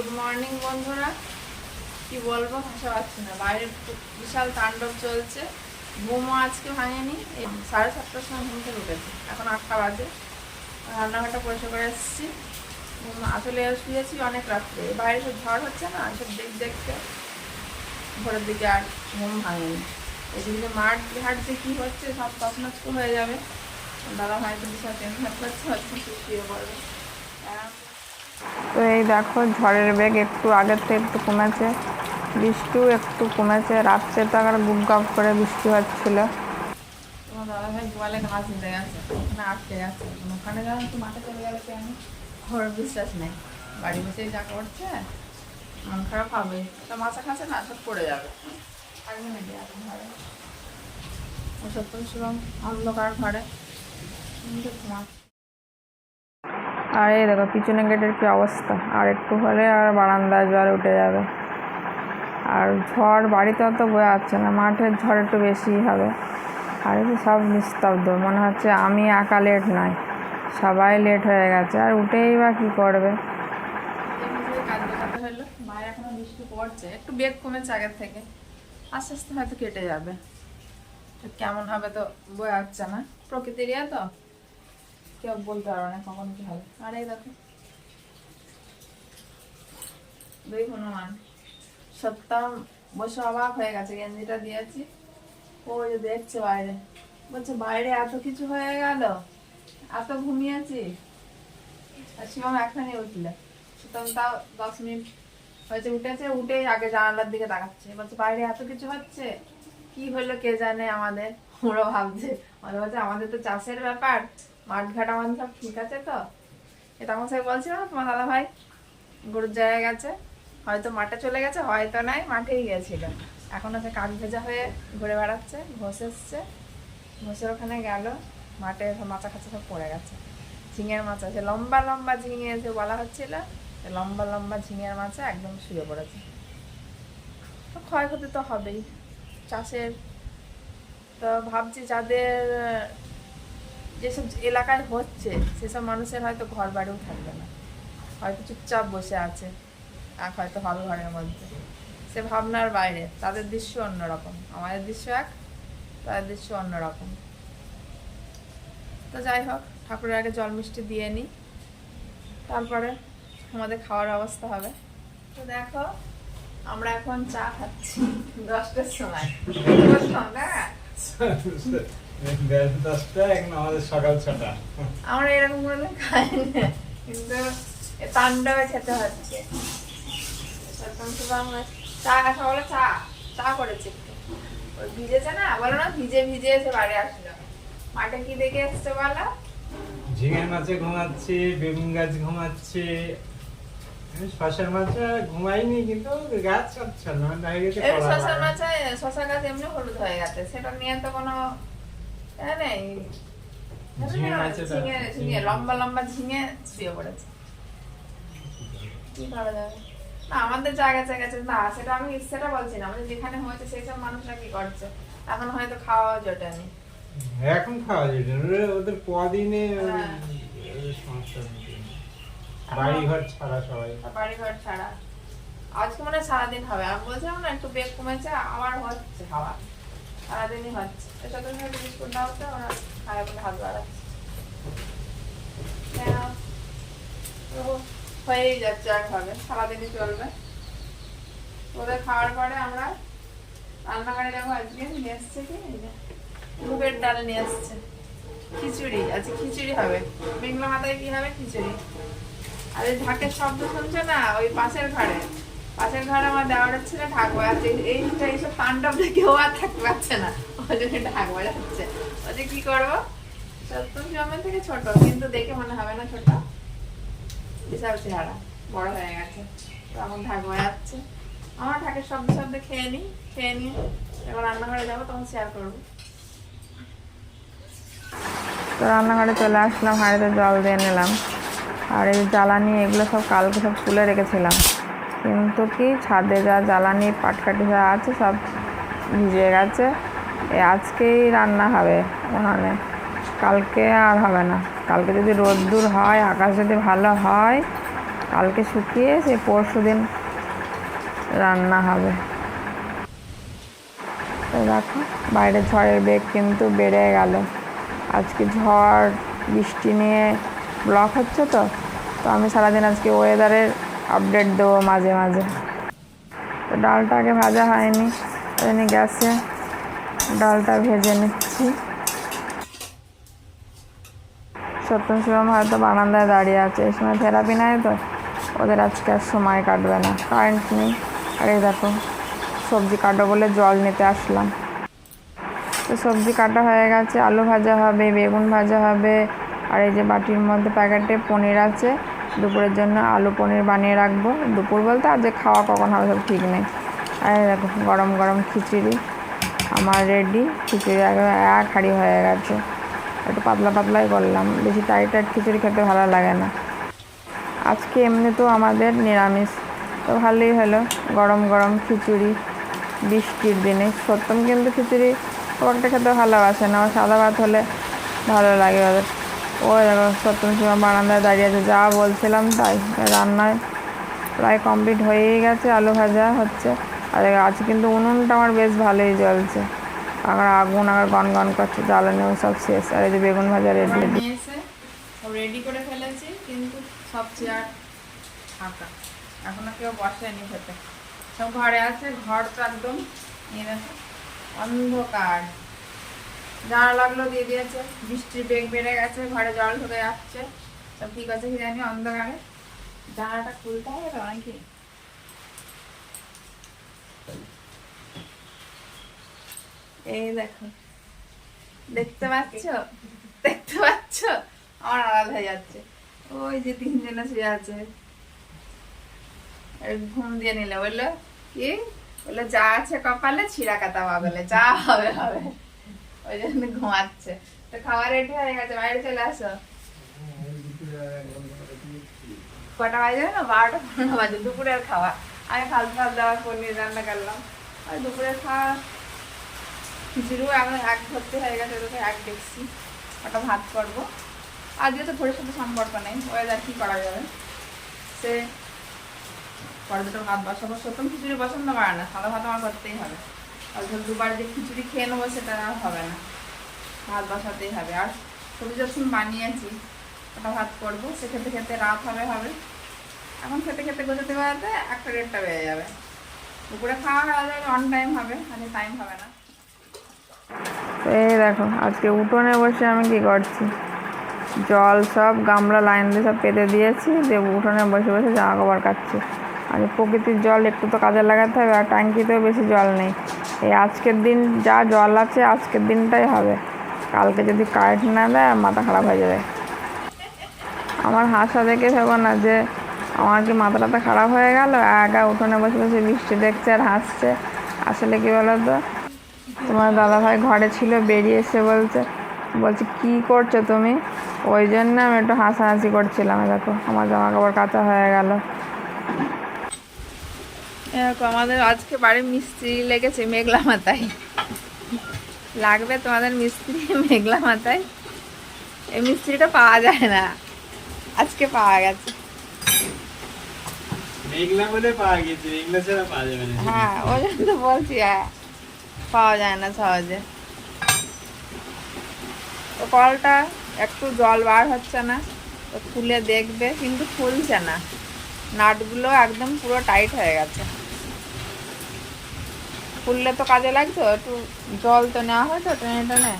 Good morning বন্ধুরা। কি বলবো, ভাষা পাচ্ছি না। বাইরে বিশাল তাণ্ডব চলছে। ঘুমও আজকে ভাঙেনি। এই 7:30টার সময় ঘুম থেকে উঠেছি, এখন 8টা বাজে। রান্নাঘরটা পরিষ্কার করে এসেছি। আসলে শুয়েছি অনেক রাত্রে, বাইরে সব ঝড় হচ্ছে না, সব দেখতে ভোরের দিকে আর ঘুম ভাঙেনি। এদিকে মাঠ ঘাট যে কী হচ্ছে সব তছনছ হয়ে যাবে। দাদা ভাই তো বিশাল টেনশন করছে, হচ্ছে শুয়ে পড়বে। তো এই দেখো, ঝড়ের বেগ একটু আগের থেকে একটু কমেছে, বৃষ্টিও একটু কমেছে। রাত্রে তো আবার গুপ গাপ করে বৃষ্টি হচ্ছিল। তোমার দাদা ভাই গোয়ালে ঘাস দিতে গেছে, ওখানে আটকে গেছে। ওখানে যখন একটু মাঠে চলে গেলে কেন ঘর বিশ্বাস নেই, বাড়ি বসেই যা করছে মন খারাপ হবে। তো মাছা খাচ্ছে না, সব পড়ে যাবে। থাকবে নাকি এখন ঘরে? ওসব তো সেরকম অন্ধকার ঘরে তোমার। আর এই দেখো পিছনে গেটের কি অবস্থা, আর একটু হলে আর বারান্দায় জল উঠে যাবে। আর ঝড় বাড়িতে অত বয়ে যাচ্ছে না, মাঠের ঝড় একটু বেশিই হবে। আর এই সব নিস্তব্ধ, মনে হচ্ছে আমি একা লেট নয়, সবাই লেট হয়ে গেছে। আর উঠেই বা কী করবে। বাইরে এখনো বৃষ্টি পড়ছে, একটু বেগ কমেছে আগের থেকে, আস্তে আস্তে হয়তো কেটে যাবে। কেমন হবে তো বয়ে যাচ্ছে না, প্রকৃতির ইয়ে তো কেউ বলতে পারবে না কখন কি হবে। আর এই দেখো দুই হনুমান সত্যম বসে অবাক হয়ে গেছে। গেঞ্জিটা দিয়েছি, ওই যে দেখছে বাইরে, বলছে বাইরে এত কিছু হয়ে গেল, এত ঘুমিয়েছি। আর শিবম এখনই উঠলে, সুতরাং তাও 10 মিনিট হয়েছে উঠেছে, উঠেই আগে জানালার দিকে তাকাচ্ছে, বলছে বাইরে এত কিছু হচ্ছে, কি হলো কে জানে। আমাদের ওরা ভাবছে, ওরা বলছে আমাদের তো চাষের ব্যাপার, মাঠ ঘাট আমাদের সব ঠিক আছে তো। এটা আমার সাথে বলছিল না তোমার দাদা ভাই গরুর জায়গায় গেছে, হয়তো মাঠে চলে গেছে, হয়তো নাই, মাঠেই গেছিল। এখন হচ্ছে কাক ভেজা হয়ে ঘুরে বেড়াচ্ছে, ঘোষ এসছে, ঘোষের ওখানে গেল, মাঠে সব মাচা খাচা সব পড়ে গেছে। ঝিঙের মাচা, সে লম্বা লম্বা ঝিঙে এসে বলা হচ্ছিল, লম্বা লম্বা ঝিঙের মাচা একদম শুয়ে পড়েছে। তো ক্ষয়ক্ষতি তো হবেই চাষের। তো ভাবছি যাদের যেসব এলাকায় হচ্ছে সেসব মানুষের হয়তো ঘর বাড়িও থাকবে না, হয়তো চুপচাপ বসে আছে, এক হয়তো হল ঘরের মধ্যে। সে ভাবনার বাইরে, তাদের দৃশ্য অন্যরকম, আমাদের দৃশ্য এক, তাদের দৃশ্য অন্যরকম। তো যাই হোক, ঠাকুরের আগে জল মিষ্টি দিয়ে নিই, তারপরে আমাদের খাওয়ার অবস্থা হবে। তো দেখো আমরা এখন চা খাচ্ছি 10টার সময়। আমরা এরকম করে খাই না, কিন্তু তাণ্ডবে খেতে হচ্ছে। চা সকালে চা চা করেছে একটু, ওই ভিজেছে না, বলো না ভিজে ভিজে এসে বাড়ি আসলো। মাঠে কি দেখে এসছে বলো? ঝিঙের মাছে ঘুমাচ্ছে, বেগুন গাছ ঘুমাচ্ছে, শশার মাছে ঘুমায়নি, কিন্তু গাছ শশার মাছে, শশা গাছ এমনি হলুদ হয়ে গেছে, সেটা নিয়ে তো কোনো নেই। ঝিঙে লম্বা লম্বা ঝিঙে শুয়ে পড়েছে, কি করা যাবে। না আমাদের জায়গা গেছে না, সেটা আমি সেটা বলছি না, আমাদের যেখানে হয়েছে সেই সব মানুষরা কি করছে, এখন হয়তো খাওয়া জোটেনি। এখন খাওয়া যেটা ওদের কদিনে সমস্যা, বাড়ি ঘর ছাড়া, সবাই বাড়ি ঘর ছাড়া। আজকে মনে হয় সারাদিন হবে, আমি বলছিলাম না একটু বেগ কমেছে, আবার হচ্ছে খাওয়া, সারাদিনই হচ্ছে। এসব বিস্কুট না হচ্ছে, ওরা খায় বলে হাত বাড়াচ্ছে, হয়েই যাচ্ছে একভাবে, সারাদিনই চলবে। ওদের খাওয়ার পরে আমরা রান্নাঘরে যাবো। আজকে নিয়ে এসছে কি মুগের ডাল নিয়ে এসছে, খিচুড়ি, আজকে খিচুড়ি হবে। মেঘলা মাথায় কি হবে? খিচুড়ি। আর এই ঢাকের শব্দ শুনছে না, ওই পাশের ঘরে আমার দেওয়ারের ছেলে ঢাক বাজাচ্ছে। এইসব তাণ্ডব কেউ আর থাকতে পারছে না, ওই জন্য ঢাক বাজাচ্ছে। ওই যে কি করবো, সপ্তম জন্মের থেকে ছোট, কিন্তু দেখে মনে হবে না ছোট, বিশাল চেহারা, বড় হয়ে গেছে। তখন ঢাক বাজাচ্ছে। আমার ঢাকের শব্দ খেয়ে নিয়ে এবার রান্নাঘরে যাবো, তখন শেয়ার করবো। তো রান্নাঘরে চলে আসলাম, হাঁড়িতে জল দিয়ে নিলাম। আর এই জ্বালানি এগুলো সব কালকে সব তুলে রেখেছিলাম, কিন্তু কি ছাদে যা জ্বালানি পাটকাঠি যা আছে সব ভিজে গেছে। আজকেই রান্না হবে উনানে, কালকে আর হবে না। কালকে যদি রোদ্দুর হয়, আকাশ যদি ভালো হয়, কালকে শুকিয়ে সেই পরশুদিন রান্না হবে। তো দেখো বাইরে ঝড়ের বেগ কিন্তু বেড়ে গেল। আজকে ঝড় বৃষ্টি নিয়ে ব্লক হচ্ছে, তো আমি সারাদিন আজকে ওয়েদারের আপডেট দেবো মাঝে মাঝে। তো ডালটা আগে ভাজা হয়নি, আমি গ্যাসে ডালটা ভেজে নিচ্ছি। সত্যম শিবম হয়তো বারান্দায় দাঁড়িয়ে আছে, এই সময় থেরাপি নেয়, তো ওদের আজকে আর সময় কাটবে না, কারেন্ট নেই। আর এই দেখো সবজি কাটো বলে জল নিতে আসলাম। তো সবজি কাটা হয়ে গেছে, আলু ভাজা হবে, বেগুন ভাজা হবে, আর এই যে বাটির মধ্যে প্যাকেটে পনির আছে, দুপুরের জন্য আলু পনির বানিয়ে রাখবো। দুপুর বলতে আজ খাওয়া কখন হবে সব ঠিক নেই। আর দেখো গরম গরম খিচুড়ি আমার রেডি। খিচুড়ি এক হাঁড়ি হয়ে গেছে, একটু পাতলা পাতলাই করলাম, বেশি টাইট টাইট খিচুড়ি খেতে ভালো লাগে না। আজকে এমনিতেও আমাদের নিরামিষ, তো ভালোই হলো গরম গরম খিচুড়ি বৃষ্টির দিনে। সত্যম কিন্তু খিচুড়ি খুব একটা খেতে ভালোবাসে না, সাদা ভাত হলে ভালো লাগে ওদের। ওই দেখো সত্যম শিবম বারান্দায় দাঁড়িয়ে আছে, যা বলছিলাম তাই। রান্নায় প্রায় কমপ্লিট হয়েই গেছে, আলু ভাজা হচ্ছে। আর আজ কিন্তু উনুনটা আমার বেশ ভালোই জ্বলছে, আমার আগুন আবার গন গন করছে, জ্বালানিও সব শেষ। আর এই যে বেগুন ভাজা রেডি সব রেডি করে ফেলেছি, কিন্তু সব চেয়ার ফাঁকা, এখনো কেউ বসেনি খেতে, সব ঘরে আছে। ঘর তো একদম অন্ধকার, জানা লাগলো দিয়ে দিয়েছে, বৃষ্টির বেগ বেড়ে গেছে, ঘরে জল ঢুকে যাচ্ছে, সব ঠিক আছে কি জানি অন্ধকারে। জানালাটা খুলতে হবে তো নাকি? এই দেখো, দেখতে পাচ্ছ, দেখতে পাচ্ছ আমার আড়াল হয়ে যাচ্ছে। ওই যে তিনজনে শুয়ে আছে, ঘুম দিয়ে নিলে বললো কি, বললো যা আছে কপালে ছিঁড়া কাটা বাগলে, যা হবে হবে, ওই জন্য ঘুমাচ্ছে। তো খাবার রেডি হয়ে গেছে, বাইরে চলে আসো। কটা বাজে না, 12টা 15 বাজে, দুপুরের খাওয়া। আমি ফালতু ফালতু আবার পনির রান্না করলাম। আর দুপুরের খাওয়া খিচুড়িও এখন এক ভর্তি হয়ে গেছে, ওদেরকে এক দেখছি, ওটা ভাত করবো। আজকে তো ঘরের সাথে সম্পর্ক নেই, ওয়েদার কি করা যাবে, সে পরে দুটো ভাত বসাবো। সত্যম খিচুড়ি পছন্দ করে না, সাদা ভাত আমার করতেই হবে। আর দুবার যে খিচুড়ি খেয়ে নেবো সেটা আর হবে না, ভাত বসাতেই হবে। আর সবজি যখন বানিয়েছি ওটা ভাত করবো, সে খেতে খেতে রাত হবে হবে। এখন খেতে খেতে গোছাতে গোছাতে 1টা 1:30 বেজে যাবে। দুপুরে খাওয়া খাওয়া যাবে অন টাইম হবে, মানে টাইম হবে না। এই দেখো আজকে উঠোনে বসে আমি কি করছি, জল সব গামলা লাইন দিয়ে সব পেতে দিয়েছি, দিয়ে উঠোনে বসে বসে জামা কাপড় কাচ্ছি। আর প্রকৃতির জল একটু তো কাজে লাগাতে হবে, আর ট্যাঙ্কিতেও বেশি জল নেই। এই আজকের দিন যা জল আছে আজকের দিনটাই হবে, কালকে যদি কারেন্ট না দেয় মাথা খারাপ হয়ে যাবে। আমার হাসা দেখে ভেবো না যে আমার কি মাথা টাথা খারাপ হয়ে গেল, একা উঠোনে বসে বসে বৃষ্টি দেখছে আর হাসছে। আসলে কি বলো তো, তোমার দাদাভাই ঘরে ছিল, বেরিয়ে এসে বলছে কি করছো তুমি, ওই জন্য আমি একটু হাসাহাসি করছিলাম। দেখো আমার জামা কাপড় কাচা হয়ে গেল। দেখো আমাদের আজকে বাড়ির মিস্ত্রি লেগেছে মেঘলা মাথায়, লাগবে তোমাদের মিস্ত্রি মেঘলা মাথায়। এই মিস্ত্রিটা পাওয়া যায় না, আজকে পাওয়া গেছে। মেঘলা বলে পাওয়া গেছে, মেঘলা ছাড়া পাওয়া যাবে না। হ্যাঁ ওই জন্য তো বলছি, পাওয়া যায় না সহজে। তো কলটা একটু জল বার হচ্ছে না, তো খুলে দেখবে, কিন্তু খুলছে না, নাটগুলো একদম পুরো টাইট হয়ে গেছে। খুললে তো কাজে লাগতো, একটু জল তো নেওয়া হয়তো টেনে টেনে,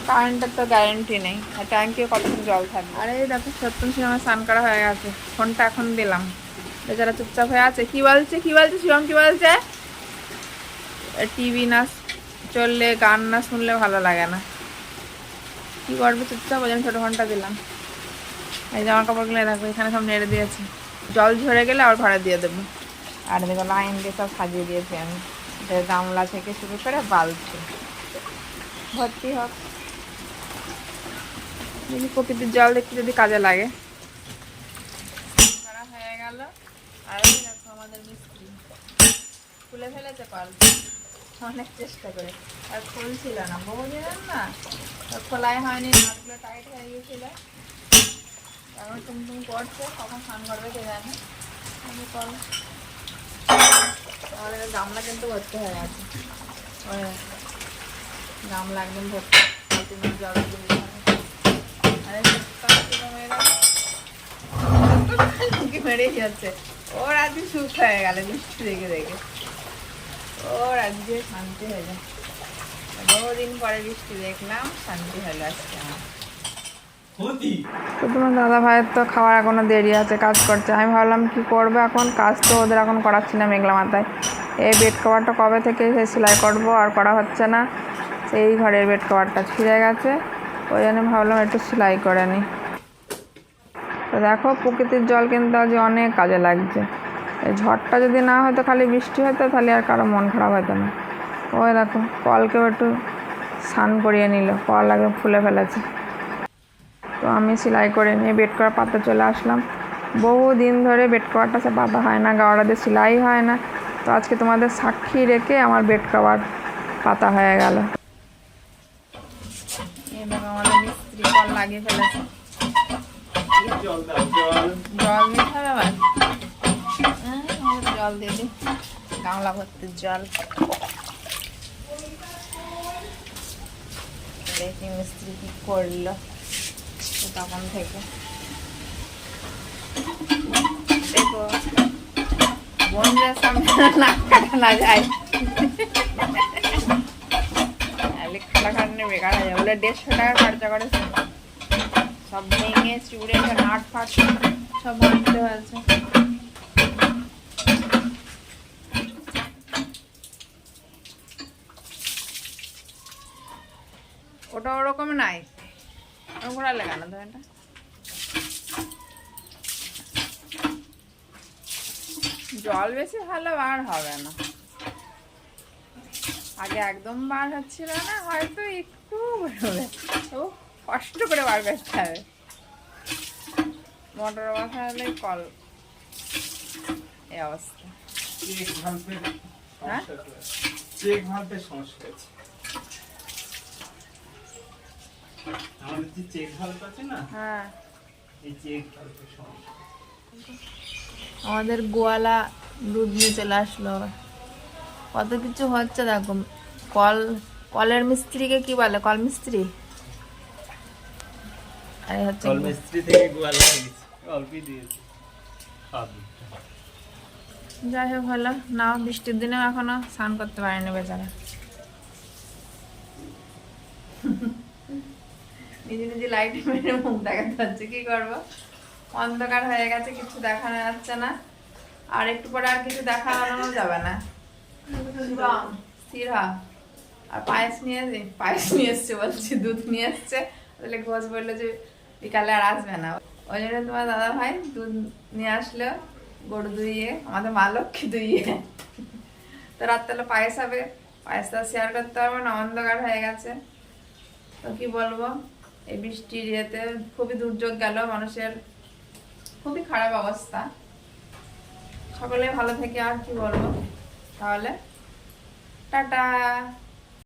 কারেন্টের তো গ্যারেন্টি নেই, আর ট্যাঙ্কিও কতক্ষণ জল থাকবে। আর এই দেখো সত্যম শিবম স্নান করা হয়ে গেছে, ফোনটা এখন দিলাম, বেচারা চুপচাপ হয়ে আছে। কি বলছে শিবম, কি বলছে? টিভি না চললে, গান না শুনলে ভালো লাগে না, কি করবে চুপচাপ, ওই জন্য ছোটো ফোনটা দিলাম। এই জামা কাপড়গুলো দেখো এখানে সব নেড়ে দিয়েছি, জল ঝরে গেলে আবার ঘরে দিয়ে দেবো। আর দেখো লাইন দিয়ে সব সাজিয়ে দিয়েছি আমি, গামলা থেকে শুরু করে বালতি ভর্তি হোক, যদি প্রকৃতির জল দেখতে যদি কাজে লাগে। করা হয়ে গেল। আর দেখো আমাদের মিস্ত্রি খুলে ফেলেছে কল, অনেক চেষ্টা করে, আর খুলছিল না, বহুদিনের না, খোলাই হয়নি, নাটগুলো টাইট হয়ে গিয়েছিল। এখন টুমটুম করছে, কখন স্নান করবে কে জানে। আমি করো, আমাদের গামলা কিন্তু ভর্তি হয়ে গেছে। ওই গামলা একদম ভর্তি, বালতির জল দিয়ে দিতে হবে। আরে কি মেরেই যাচ্ছে। ওর আজকে সুখ হয়ে গেল বৃষ্টি দেখে দেখে, ওর আজকে শান্তি হয়ে যায়। বহুদিন পরে বৃষ্টি দেখলাম, শান্তি হলো আজকে আমার। তো তোমার দাদা ভাইয়ের তো খাওয়ার এখনো দেরি আছে, কাজ করছে। আমি ভাবলাম কি করবে এখন, কাজ তো ওদের এখন করাচ্ছি না মেঘলা মাথায়। এই বেড কভারটা কবে থেকে সেই সেলাই করবো, আর করা হচ্ছে না। সেই ঘরের বেড কভারটা ছিঁড়ে গেছে, ওই জন্য ভাবলাম একটু সেলাই করে নিই। তো দেখো প্রকৃতির জল কিন্তু আজ অনেক কাজে লাগছে। এই ঝড়টা যদি না হতো, খালি বৃষ্টি হতো, তাহলে আর কারো মন খারাপ হতো না। ওই দেখো কলকেও একটু স্নান করিয়ে নিল, কল আগে ফুলে ফেলেছে। তো আমি সেলাই করে নিয়ে বেড কভার পাতে চলে আসলাম। বহু দিন ধরে বেড কভারটা সে পাতা হয় না, গাওয়াটাতে সেলাই হয় না। তো আজকে তোমাদের সাক্ষী রেখে আমার বেড কভার পাতা হয়ে গেল। এবং আমাদের মিস্ত্রি কল লাগিয়ে ফেলেছে। জল দাও, জল। জল দিতে হবে আবার, জল দিয়ে দিই, গামলা ভর্তি জল। দেখি মিস্ত্রি কি করলো তখন থেকে। দেখো বন্ধুদের সামনে নাক কাটা না যায়, খাটাখাটনি বেকার হয়ে যায় বলে 150 টাকা খরচা করেছে, সব ভেঙে চুড়ে নাট ফাট সব ভাঙতে হয়েছে। ওটা ওরকম নাই, ঘোরালে কেন তো এটা? জল বেশি ভালো বার হবে না, আগে একদম বার হচ্ছিল না, হয়তো একটু বেরোবে, তো কষ্ট করে বার করতে হবে। মোটর বসালে কল এই অবস্থা। হ্যাঁ চেক ভাল্বের সমস্যা আছে। আমাদের যে চেক ভাল্ব আছে না, হ্যাঁ, এই চেক ভাল্বের সমস্যা। আমাদের গোয়ালা দুধ নিয়ে চলে আসলো। কত কিছু হচ্ছে দেখো। কলের মিস্ত্রিকে কি বলে, কল মিস্ত্রি? এই হচ্ছে কল মিস্ত্রি থেকে গোয়াল লাগিয়েছি, অল্পই দিয়েছি। যাই হোক হলো না, বৃষ্টির দিনেও এখনো স্নান করতে পারেনি বেচারা। নিজে নিজে লাইট মেরে মুখ দেখাতে হচ্ছে, কি করবো, অন্ধকার হয়ে গেছে, কিছু দেখানো যাচ্ছে না। আর একটু পরে আর কিছু দেখানো যাবে না। স্থির হ। আর পায়েস নিয়ে এসছে বলছি, দুধ নিয়ে এসছে। তাহলে ঘোষ বললো যে বিকালে আর আসবে না, ওই জন্য তোমার দাদা ভাই দুধ নিয়ে আসলো, গরু দুইয়ে, আমাদের মা লক্ষ্মী দুইয়ে। তো রাত্রেবেলা পায়েস হবে, পায়েসটা শেয়ার করতে হবে না, অন্ধকার হয়ে গেছে। তো কি বলবো, এই বৃষ্টির ইয়েতে খুবই দুর্যোগ গেল, মানুষের খুবই খারাপ অবস্থা। সকলে ভালো থেকে, আর কি বলবো, তাহলে টাটা।